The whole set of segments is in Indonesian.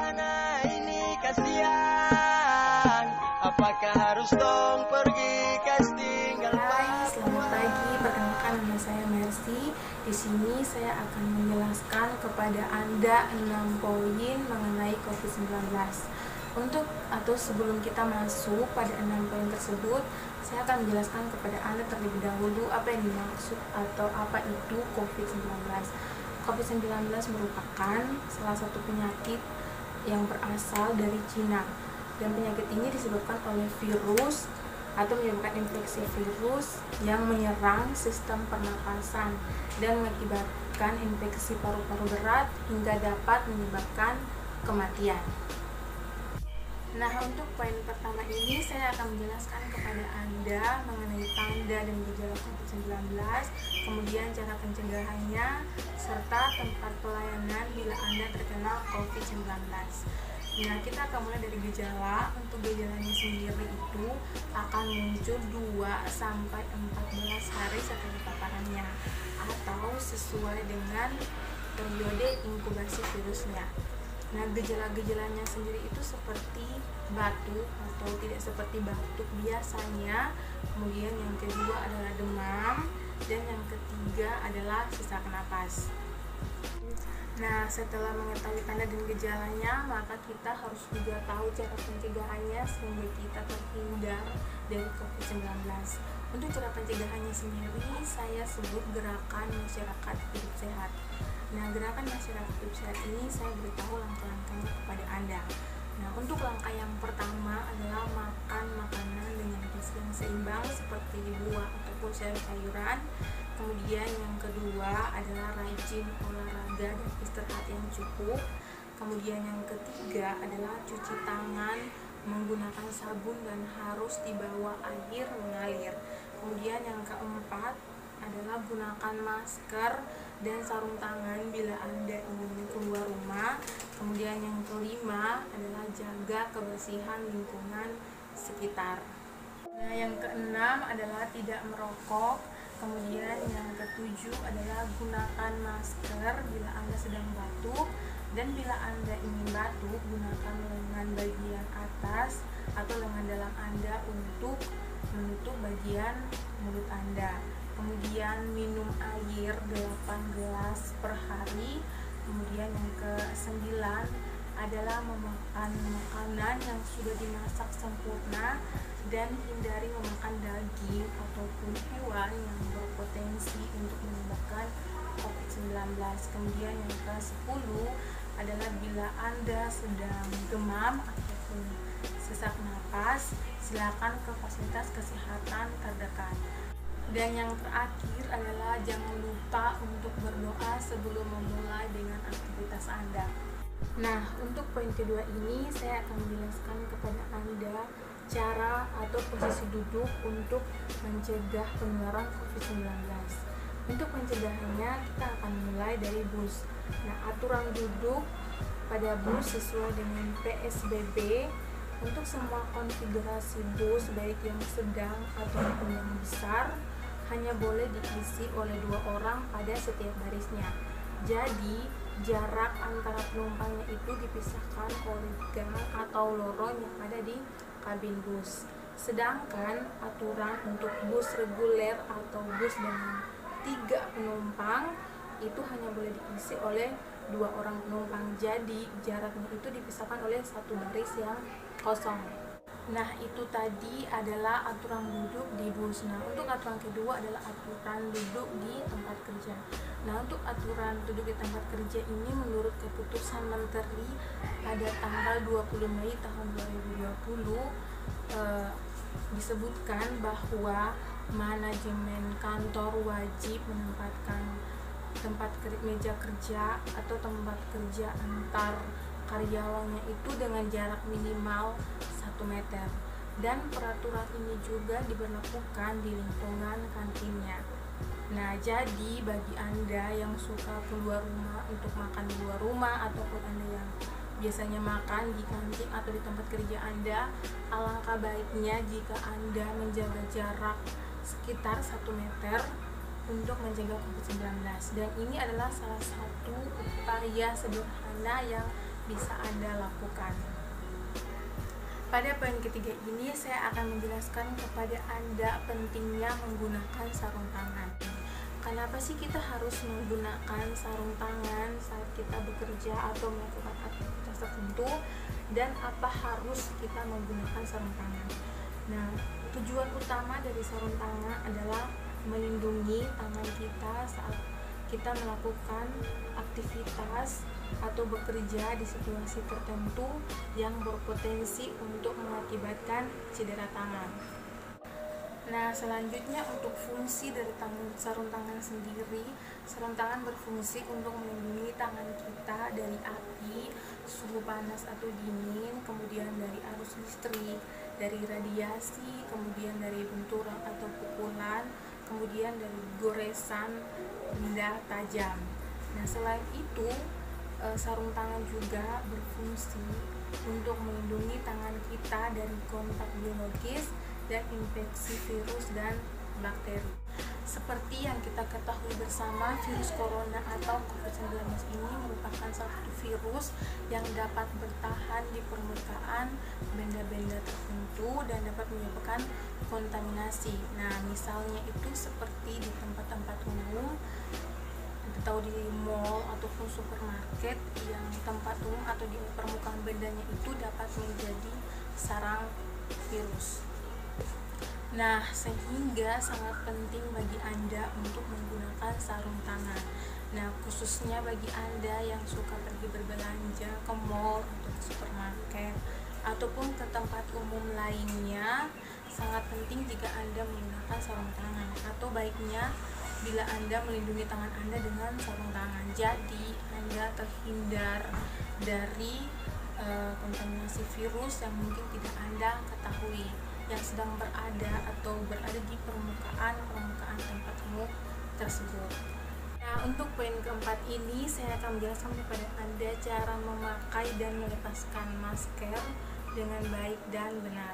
sana ini kasihan, apakah harus dong pergi tinggal. Hai, selamat pagi. Perkenalkan, nama saya Mercy. Di sini saya akan menjelaskan kepada Anda 6 poin mengenai COVID-19. Sebelum kita masuk pada 6 poin tersebut, saya akan menjelaskan kepada Anda terlebih dahulu apa yang dimaksud atau apa itu COVID-19. COVID-19 merupakan salah satu penyakit yang berasal dari Cina, dan penyakit ini disebabkan oleh virus atau menyebabkan infeksi virus yang menyerang sistem pernapasan dan mengakibatkan infeksi paru-paru berat hingga dapat menyebabkan kematian. Nah, untuk poin pertama ini saya akan menjelaskan kepada Anda mengenai tanda dan gejala COVID-19, kemudian cara pencegahannya, serta tempat pelayanan bila Anda terkena COVID-19. Nah, kita akan mulai dari gejala. Untuk gejalanya sendiri itu akan muncul 2-14 hari setelah paparannya, atau sesuai dengan periode inkubasi virusnya. Nah, gejala-gejalanya sendiri itu seperti batuk atau tidak seperti batuk biasanya. Kemudian yang kedua adalah demam, dan yang ketiga adalah sesak napas. Nah, setelah mengetahui tanda dan gejalanya, maka kita harus juga tahu cara pencegahannya sehingga kita terhindar dari COVID-19. Untuk cara pencegahannya sendiri, saya sebut gerakan masyarakat hidup sehat. Nah, gerakan masyarakat hidup sehat ini saya beritahu langkah-langkahnya kepada Anda. Nah, untuk langkah yang pertama adalah makan makanan dengan gizi yang seimbang seperti buah ataupun sayur-sayuran. Kemudian yang kedua adalah rajin olahraga dan istirahat yang cukup. Kemudian yang ketiga adalah cuci tangan menggunakan sabun dan harus di bawah air mengalir. Kemudian yang keempat adalah gunakan masker dan sarung tangan bila Anda ingin keluar rumah. Kemudian yang kelima adalah jaga kebersihan lingkungan sekitar. Nah, yang keenam adalah tidak merokok. Kemudian yang ketujuh adalah gunakan masker bila Anda sedang batuk, dan bila Anda ingin batuk, gunakan lengan bagian atas atau lengan dalam Anda untuk menutup bagian mulut Anda. Kemudian minum air 8 gelas per hari. Kemudian yang ke-9 adalah memakan makanan yang sudah dimasak sempurna dan hindari memakan daging ataupun hewan yang berpotensi untuk menyebabkan COVID-19. Kemudian yang ke-10 adalah bila Anda sedang demam ataupun sesak napas, silakan ke fasilitas kesehatan terdekat. Dan yang terakhir adalah jangan lupa untuk berdoa sebelum memulai dengan aktivitas Anda. Nah, untuk poin kedua ini saya akan menjelaskan kepada Anda cara atau posisi duduk untuk mencegah penularan COVID-19. Untuk pencegahannya kita akan mulai dari bus. Nah, aturan duduk pada bus sesuai dengan PSBB. Untuk semua konfigurasi bus baik yang sedang ataupun yang besar hanya boleh diisi oleh 2 orang pada setiap barisnya. Jadi jarak antara penumpangnya itu dipisahkan oleh gang atau lorong yang ada di kabin bus. Sedangkan aturan untuk bus reguler atau bus dengan 3 penumpang itu hanya boleh diisi oleh 2 orang penumpang. Jadi jaraknya itu dipisahkan oleh 1 baris yang kosong. Nah, itu tadi adalah aturan duduk di bus. Nah, untuk aturan kedua adalah aturan duduk di tempat kerja. Nah, untuk aturan duduk di tempat kerja ini menurut keputusan Menteri pada tanggal 20 Mei tahun 2020 disebutkan bahwa manajemen kantor wajib menempatkan meja kerja atau tempat kerja antar karyawannya itu dengan jarak minimal 1 meter, dan peraturan ini juga diberlakukan di lingkungan kantinnya. Nah, jadi bagi Anda yang suka keluar rumah untuk makan di luar rumah ataupun Anda yang biasanya makan di kantin atau di tempat kerja Anda, alangkah baiknya jika Anda menjaga jarak sekitar 1 meter untuk mencegah COVID-19. Dan ini adalah salah satu upaya sederhana yang bisa Anda lakukan. Pada poin ketiga ini saya akan menjelaskan kepada Anda pentingnya menggunakan sarung tangan. Kenapa sih kita harus menggunakan sarung tangan saat kita bekerja atau melakukan aktivitas tertentu, dan apa harus kita menggunakan sarung tangan? Nah, tujuan utama dari sarung tangan adalah melindungi tangan kita saat kita melakukan aktivitas atau bekerja di situasi tertentu yang berpotensi untuk mengakibatkan cedera tangan. Nah, selanjutnya untuk fungsi dari sarung tangan sendiri, sarung tangan berfungsi untuk melindungi tangan kita dari api, suhu panas atau dingin, kemudian dari arus listrik, dari radiasi, kemudian dari benturan atau pukulan, kemudian dari goresan benda tajam. Nah, selain itu, sarung tangan juga berfungsi untuk melindungi tangan kita dari kontak biologis dan infeksi virus dan bakteri. Seperti yang kita ketahui bersama, virus corona atau COVID-19 ini merupakan salah satu virus yang dapat bertahan di permukaan benda-benda tertentu dan dapat menyebabkan kontaminasi. Nah, misalnya itu seperti di tempat-tempat umum atau di mall ataupun supermarket, yang tempat umum atau di permukaan bendanya itu dapat menjadi sarang virus. Nah, sehingga sangat penting bagi Anda untuk menggunakan sarung tangan. Nah, khususnya bagi Anda yang suka pergi berbelanja ke mall atau ke supermarket ataupun ke tempat umum lainnya, sangat penting jika Anda menggunakan sarung tangan, atau baiknya bila Anda melindungi tangan Anda dengan sarung tangan. Jadi, Anda terhindar dari kontaminasi virus yang mungkin tidak Anda ketahui, yang sedang berada di permukaan tempat umum tersebut. Nah, untuk poin keempat ini saya akan menjelaskan kepada Anda cara memakai dan melepaskan masker dengan baik dan benar.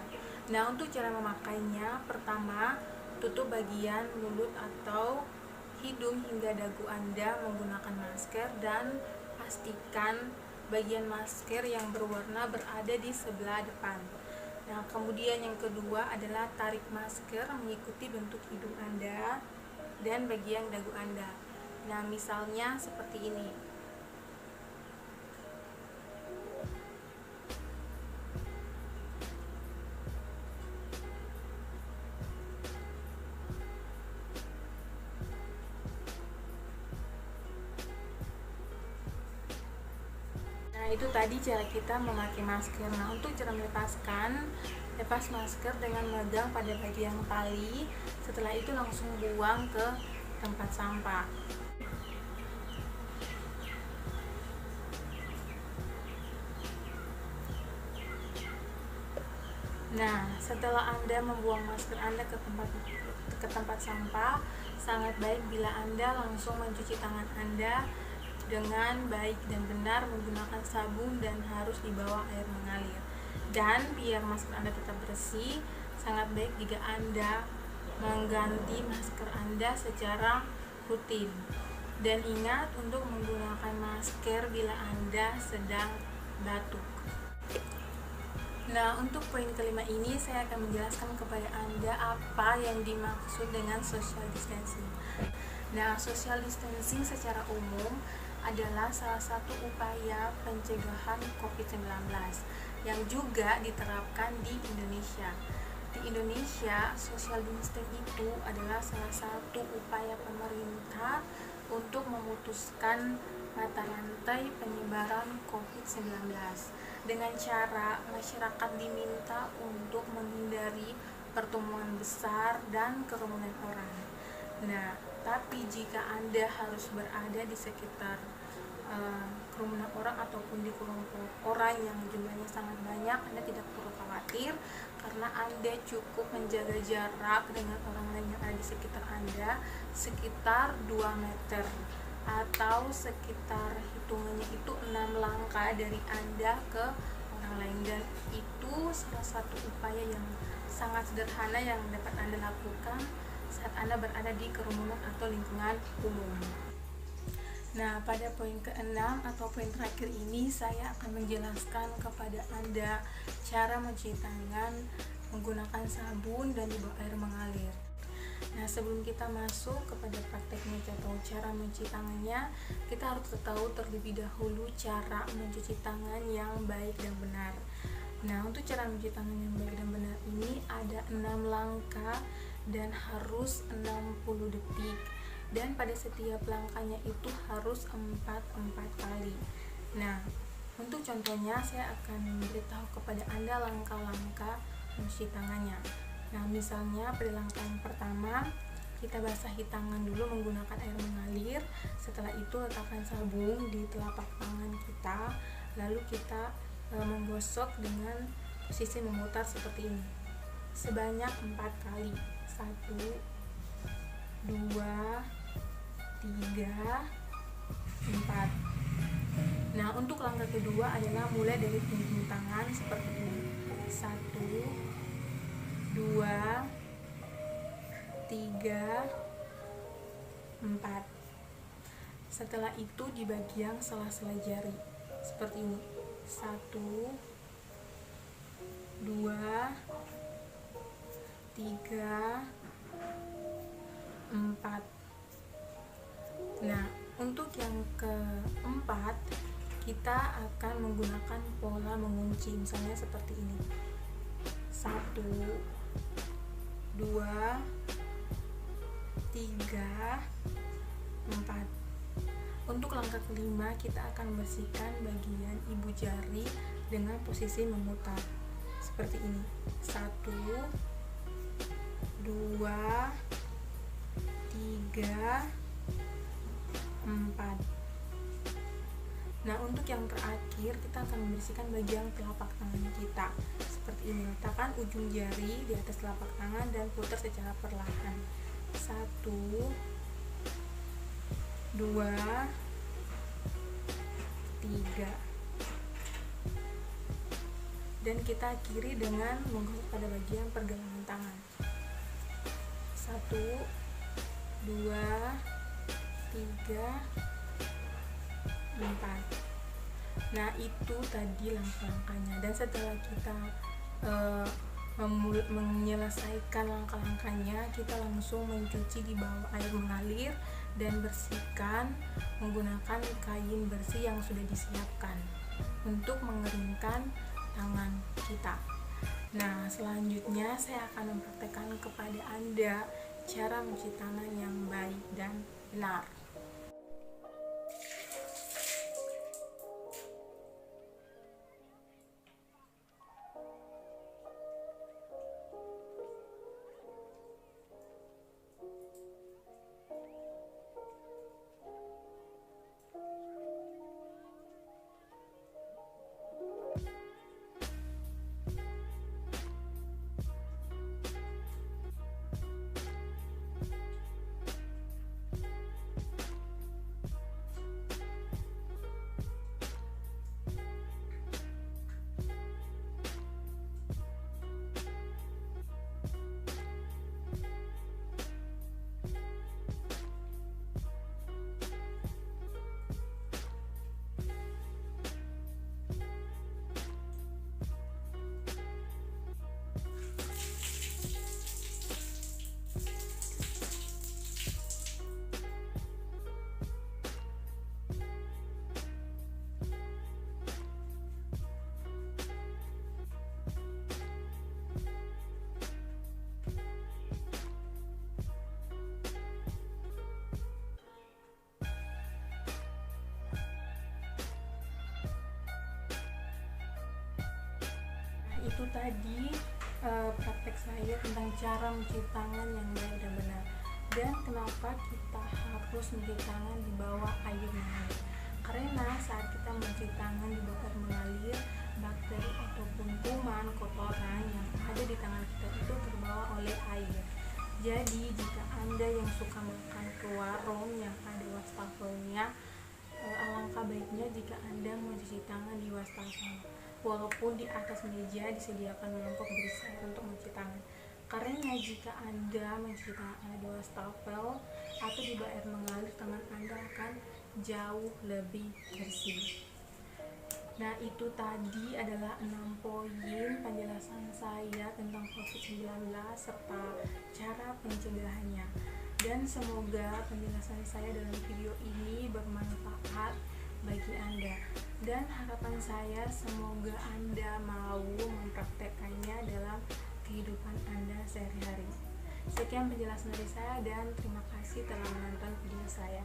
Nah, untuk cara memakainya, pertama, tutup bagian mulut atau hidung hingga dagu Anda menggunakan masker, dan pastikan bagian masker yang berwarna berada di sebelah depan. Nah, kemudian yang kedua adalah tarik masker mengikuti bentuk hidung Anda dan bagian dagu Anda. Nah, misalnya seperti ini. Nah, itu tadi cara kita memakai masker. Nah, untuk cara melepaskan, lepas masker dengan memegang pada bagian tali. Setelah itu langsung buang ke tempat sampah. Nah, setelah Anda membuang masker Anda ke tempat sampah, sangat baik bila Anda langsung mencuci tangan Anda dengan baik dan benar menggunakan sabun dan harus di bawah air mengalir. Dan biar masker Anda tetap bersih, sangat baik jika Anda mengganti masker Anda secara rutin. Dan ingat untuk menggunakan masker bila Anda sedang batuk. Nah, untuk poin kelima ini saya akan menjelaskan kepada Anda apa yang dimaksud dengan social distancing. Nah, social distancing secara umum adalah salah satu upaya pencegahan COVID-19 yang juga diterapkan di Indonesia. Di Indonesia, social distancing itu adalah salah satu upaya pemerintah untuk memutuskan mata rantai penyebaran COVID-19 dengan cara masyarakat diminta untuk menghindari pertemuan besar dan kerumunan orang. Nah, tapi jika Anda harus berada di sekitar kerumunan orang ataupun di kelompok orang yang jumlahnya sangat banyak, Anda tidak perlu khawatir karena Anda cukup menjaga jarak dengan orang lain yang ada di sekitar Anda sekitar 2 meter atau sekitar hitungannya itu 6 langkah dari Anda ke orang lain, dan itu salah satu upaya yang sangat sederhana yang dapat Anda lakukan saat Anda berada di kerumunan atau lingkungan umum. Nah, pada poin ke-6 atau poin terakhir ini saya akan menjelaskan kepada Anda cara mencuci tangan menggunakan sabun dan di bawah air mengalir. Nah, sebelum kita masuk kepada prakteknya atau cara mencuci tangannya, kita harus tahu terlebih dahulu cara mencuci tangan yang baik dan benar. Nah, untuk cara mencuci tangan yang baik dan benar ini ada 6 langkah dan harus 60 detik. Dan pada setiap langkahnya itu harus 4 kali. Nah, untuk contohnya saya akan memberitahu kepada Anda langkah-langkah mencuci tangannya. Nah, misalnya pada langkah yang pertama, kita basahi tangan dulu menggunakan air mengalir. Setelah itu letakkan sabun di telapak tangan kita, lalu kita menggosok dengan posisi memutar seperti ini sebanyak 4 kali. 1, 2, 3, 4. Nah, untuk langkah kedua adalah mulai dari punggung tangan seperti ini. 1, 2, 3, 4. Setelah itu di bagian sela-sela jari seperti ini. 1, 2, 3, 4. Nah, untuk yang keempat kita akan menggunakan pola mengunci, misalnya seperti ini. 1, 2, 3, 4. Untuk langkah kelima kita akan membersihkan bagian ibu jari dengan posisi memutar seperti ini. 1, 2, 3, 4. Nah, untuk yang terakhir kita akan membersihkan bagian telapak tangan kita seperti ini. Letakkan ujung jari di atas telapak tangan dan putar secara perlahan. 1, 2, 3. Dan kita akhiri dengan menggosok pada bagian pergelangan tangan. 1, 2, 3, 4. Nah, itu tadi langkah-langkahnya. Dan setelah kita menyelesaikan langkah-langkahnya, kita langsung mencuci di bawah air mengalir dan bersihkan menggunakan kain bersih yang sudah disiapkan untuk mengeringkan tangan kita. Nah, selanjutnya saya akan mempraktekkan kepada Anda cara mencuci tangan yang baik dan benar. Itu tadi praktek saya tentang cara mencuci tangan yang baik dan benar. Dan kenapa kita harus mencuci tangan di bawah air mengalir? Karena saat kita mencuci tangan di bawah air mengalir, bakteri ataupun kuman kotoran yang ada di tangan kita itu terbawa oleh air. Jadi jika Anda yang suka makan ke warung yang ada wastafelnya, alangkah baiknya jika Anda mencuci tangan di wastafel, walaupun di atas meja disediakan mangkok berisi air untuk mencuci tangan. Karena jika Anda mencuci tangan di wastafel atau di bawah air mengalir, tangan Anda akan jauh lebih bersih. Nah, itu tadi adalah 6 poin penjelasan saya tentang COVID-19 serta cara pencegahannya. Dan semoga penjelasan saya dalam video ini bermanfaat bagi Anda. Dan harapan saya semoga Anda mau mempraktekkannya dalam kehidupan Anda sehari-hari. Sekian penjelasan dari saya dan terima kasih telah menonton video saya.